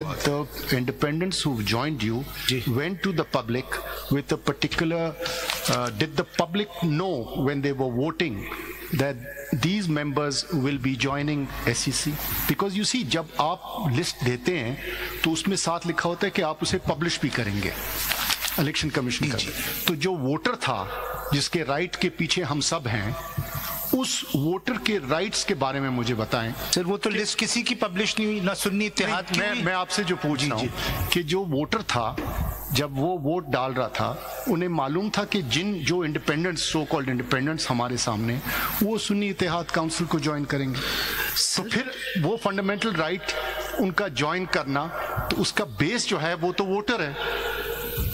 The independents who joined you went to the public with a particular, did the public know when they were voting that these members will be joining SEC? Because you see, जब आप list देते हैं तो उसमें साथ लिखा होता है कि आप उसे पब्लिश भी करेंगे इलेक्शन कमीशन का। तो जो वोटर था जिसके राइट के पीछे हम सब हैं, उस वोटर के राइट्स के बारे में मुझे बताएं। सर वो तो लिस्ट किसी की पब्लिश नहीं हुई, ना सुन्नी इत्तेहाद की। मैं आपसे जो पूछ रहा हूं कि जो वोटर था जब वो वोट डाल रहा था, उन्हें मालूम था कि जो इंडिपेंडेंट्स, सो कॉल्ड इंडिपेंडेंट्स हमारे सामने, वो सुन्नी इत्तेहाद काउंसिल को ज्वाइन करेंगे, तो फिर वो फंडामेंटल राइट उनका ज्वाइन करना, तो उसका बेस जो है वो तो वोटर है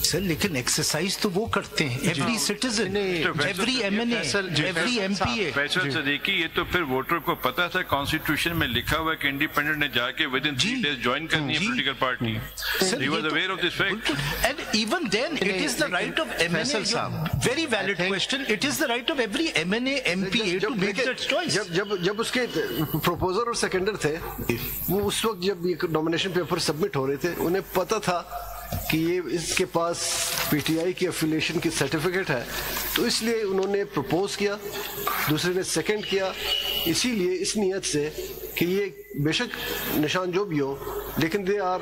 सर। लेकिन एक्सरसाइज तो वो करते हैं, every citizen, every MNA, every MPa. Faisal Siddiqui, ये तो फिर वोटर को पता था कॉन्स्टिट्यूशन में लिखा हुआ कि इंडिपेंडेंट ने जाके विद इन 3 days ज्वाइन करनी है political party. He was aware of this fact. And even then it is the right of MNA, very valid question, it is the right of every MNA MPA to make that choice. जब उसके प्रोपोजर और सेकेंडर थे, वो उस वक्त जब ये nomination paper submit हो रहे थे, उन्हें पता था कि ये इसके पास पीटीआई की एफिलिएशन की सर्टिफिकेट है, तो इसलिए उन्होंने प्रपोज किया, दूसरे ने सेकंड किया, इसीलिए इस नियत से कि ये बेशक निशान जो भी हो, लेकिन they are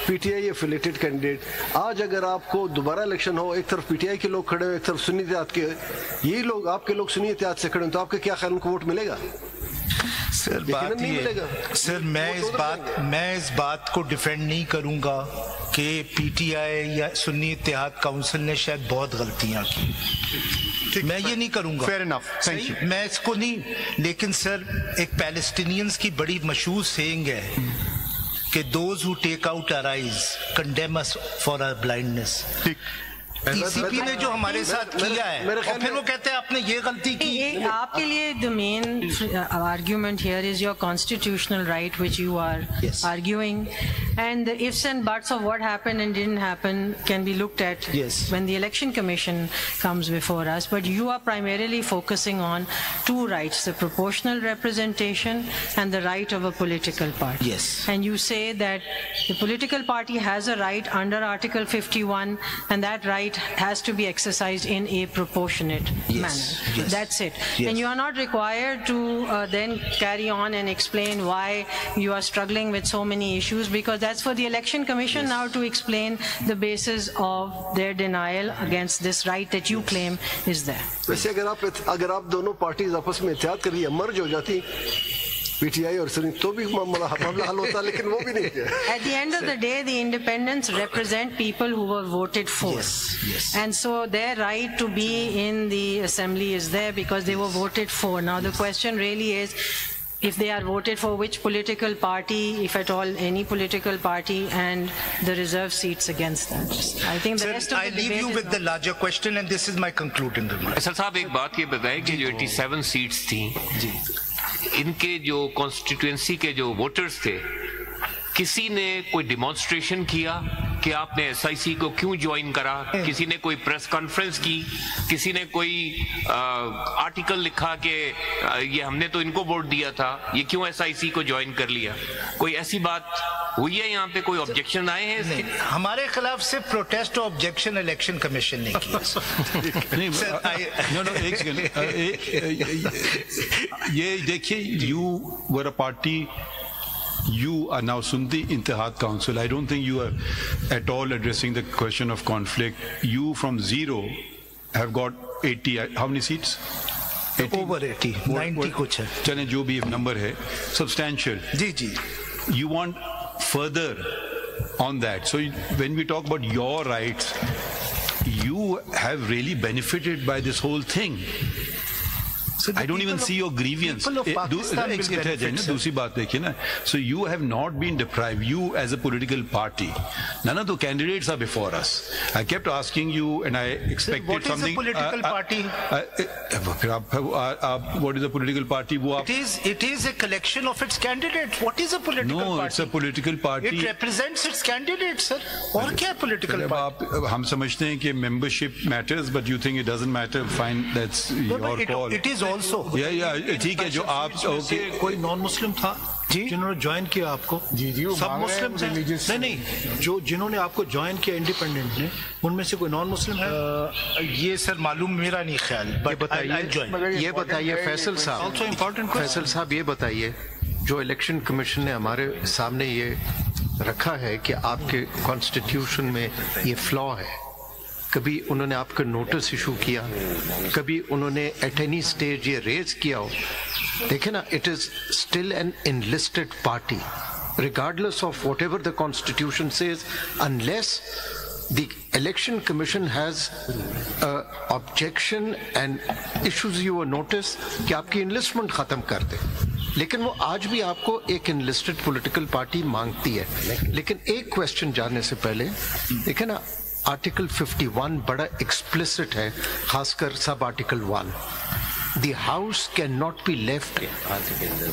PTI affiliated candidate. आज अगर आपको दोबारा इलेक्शन हो, एक तरफ पीटीआई के लोग खड़े हो, एक तरफ सुन्नी इत्तेहाद के, यही लोग आपके लोग सुन्नी इत्तेहाद से खड़े हो, तो आपके क्या ख्याल उनको वोट मिलेगा? सर बात ये, सर मैं इस बात को डिफेंड नहीं करूंगा कि पीटीआई या सुन्नी इत्तेहाद काउंसिल ने शायद बहुत गलतियां की, मैं ये नहीं करूंगा। Fair enough, thank you. मैं इसको नहीं, लेकिन सर एक पैलेस्टीनियंस की बड़ी मशहूर सेइंग है कि those who take out our eyes condemn us for our blindness. TCP ने जो हमारे साथ किया है, और फिर वो कहते हैं आपने ये गलती की। आपके लिए the main argument here is your constitutional right which you are arguing, and the ifs and buts of what happened and didn't happen can be looked at when the election commission comes before us. But you are primarily focusing on two rights: the proportional representation and the right of a political party. And you say that the political party has a right under Article 51, and that right has to be exercised in a proportionate manner. That's it. And you are not required to then carry on and explain why you are struggling with so many issues, because that's for the election commission now to explain the basis of their denial against this right that you claim is there. वैसे अगर आप दोनों parties आपस में इत्तेहाद कर रही मर्ज हो जाती, पीटीआई और सुन्नी, तो भी मामला हल होता, लेकिन वो भी नहीं किया। At the end of the day, the independents represent people who were voted for, and so their right to be in the assembly is there because they were voted for. Now the question really is, if they are voted for, which political party, if at all any political party, and the reserve seats against that. I think the rest of the debate I leave you with the larger question, and this is my concluding remark. Sir साहब एक बात ये बताएं कि जो 87 seats थी, इनके जो कॉन्स्टिट्यूएंसी के जो वोटर्स थे, किसी ने कोई डिमॉन्स्ट्रेशन किया कि आपने एसआईसी को क्यों ज्वाइन करा? किसी ने कोई प्रेस कॉन्फ्रेंस की? किसी ने कोई आर्टिकल लिखा कि ये हमने तो इनको वोट दिया था, ये क्यों एसआईसी को ज्वाइन कर लिया? कोई ऐसी बात हुई है यहाँ पे? कोई ऑब्जेक्शन आए हैं इसके? हमारे खिलाफ सिर्फ प्रोटेस्ट और ऑब्जेक्शन इलेक्शन कमीशन ने किया। एक सेकंड, ये देखिए, you were a party, you are now Sunni Ittehad Council. I don't think you are at all addressing the question of conflict. You from zero have got 80, how many seats? 80? Over 80, 90 कुछ है। चलें जो भी number है, substantial. Ji. You want further on that. So when we talk about your rights, you have really benefited by this whole thing. I don't even see your grievance. दूसरी बात देखिए ना, so you have not been deprived. You as a political party, none of the candidates are before us. I kept asking you, and I expected something. What is a political party? What is a political party? It is a collection of its candidates. What is a political party? No, it's a political party. It represents its candidates, sir. और क्या है political party? हम समझते हैं कि membership matters, but you think it doesn't matter. Fine, that's your call. It is also. ठीक है, जो आप कोई नॉन मुस्लिम था जिन्होंने ज्वाइन किया आपको? सब मुस्लिम थे? नहीं, जो जिन्होंने आपको ज्वाइन किया इंडिपेंडेंट ने, उनमें से कोई नॉन मुस्लिम है? ये सर मालूम मेरा नहीं ख्याल। ये बताइए फैसल साहब, ये बताइए, जो इलेक्शन कमीशन ने हमारे सामने ये रखा है कि आपके कॉन्स्टिट्यूशन में ये फ्लॉ है, कभी उन्होंने आपका नोटिस इशू किया, कभी उन्होंने एट एनी स्टेज ये रेज किया हो? देखे ना, it is still an enlisted party regardless of whatever the constitution says, unless the election commission has objection and issues you a notice कि आपकी enlistment खत्म कर दे। लेकिन वो आज भी आपको एक enlisted political party मांगती है। लेकिन एक क्वेश्चन जानने से पहले देखे ना, आर्टिकल 51 बड़ा एक्सप्लिसिट है, खासकर sub article 1, The house cannot be left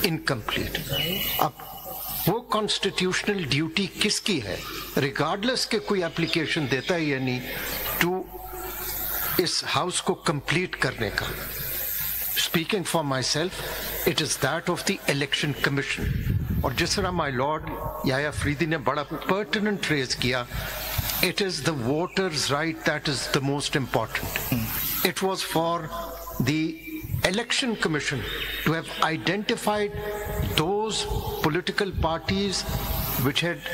incomplete। अब वो कॉन्स्टिट्यूशनल ड्यूटी किसकी है, रिगार्डलेस के कोई एप्लीकेशन देता है या नहीं, टू इस हाउस को कंप्लीट करने का? Speaking for my self, it is that of the election commission. और जिस तरह माई लॉर्ड याया अफरीदी ने बड़ा पर्टिनेंट रेज किया, it is the voters' right that is the most important. It was for the election commission to have identified those political parties which had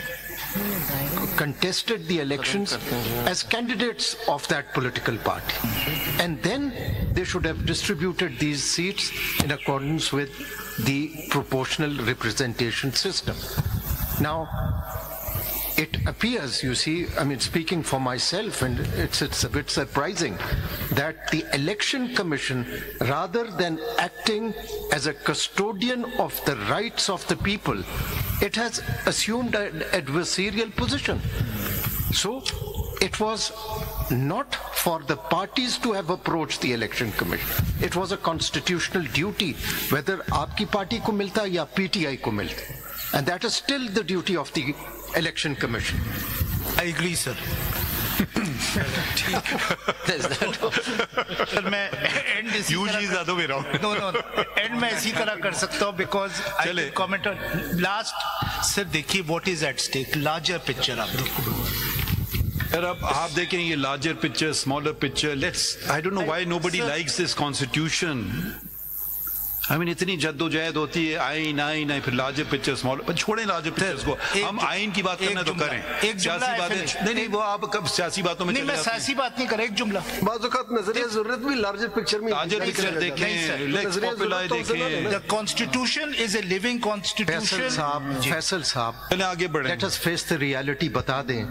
contested the elections as candidates of that political party, and then they should have distributed these seats in accordance with the proportional representation system. Now it appears, you see, I mean, speaking for myself, and it's a bit surprising that the election commission, rather than acting as a custodian of the rights of the people, it has assumed an adversarial position. So it was not for the parties to have approached the election commission. It was a constitutional duty, whether aapki party ko milta ya PTI ko milta, and that is still the duty of the election commission. I agree, sir. Sir मैं and मैं इसी तरह कर सकता हूँ, because I comment last. Sir देखिए, what is at stake, larger picture आप देखो। सर अब आप देखें ये larger picture, smaller picture, let's, I don't know why nobody likes this constitution. I mean, इतनी जद्दोजहद होती है, आइन आइन आइन, फिर लार्जर पिक्चर, स्मॉल, पर छोड़ें लार्जर पिक्चर्स को, हम आइन की बात करना तो करें। सियासी बातें नहीं, वो आप कब सियासी बातों में? नहीं, मैं सियासी बात नहीं कर रहा, एक जुमला। बाज़-औक़ात नजरिया जरूरत भी लार्जर पिक्चर में, लार्जर पिक्चर देखें, लेट्स पॉपुलर देखें। The constitution is a living constitution. Faisal साहब, चलें आगे बढ़ें। Let us face the reality, बता दें